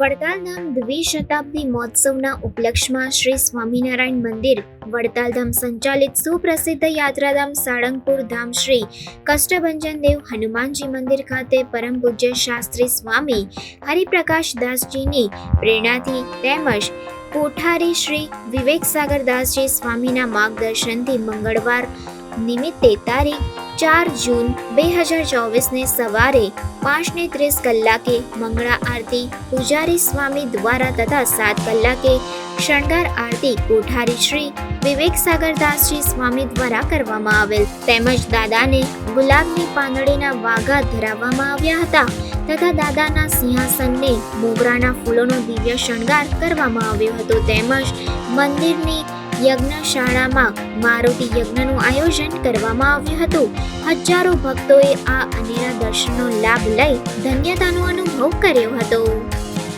વડતાલધામ દ્વિશતાબ્દી મહોત્સવના ઉપલક્ષમાં શ્રી સ્વામિનારાયણ મંદિર વડતાલધામ સંચાલિત સુપ્રસિદ્ધ યાત્રાધામ સાળંગપુર ધામ શ્રી કષ્ટભંજન દેવ હનુમાનજી મંદિર ખાતે પરમ પૂજ્ય શાસ્ત્રી સ્વામી હરિપ્રકાશ દાસજીની પ્રેરણાથી તેમજ કોઠારી શ્રી વિવેક સાગર દાસજી સ્વામીના માર્ગદર્શનથી મંગળવાર નિમિત્તે તારીખ 4 જૂન 2024 સવારે 5:30 કલાકે મંગળા આરતી પૂજારી સ્વામી દ્વારા તથા 7 કલાકે શણગાર આરતી કોઠારી શ્રી વિવેક સાગર દાસજી સ્વામી દ્વારા કરવામાં આવેલ તેમજ દાદાને ગુલાબની પાંદડીના વાઘા ધરાવવામાં આવ્યા હતા તથા દાદાના સિંહાસનને મોગરાના ફૂલોનો દિવ્ય શણગાર કરવામાં આવ્યો હતો તેમજ મંદિરની યજ્ઞશાળામાં મારુતિ યજ્ઞનું આયોજન કરવામાં આવ્યું હતું. હજારો ભક્તોએ આ અનેરા દર્શનનો લાભ લઈ ધન્યતાનો અનુભવ કર્યો હતો.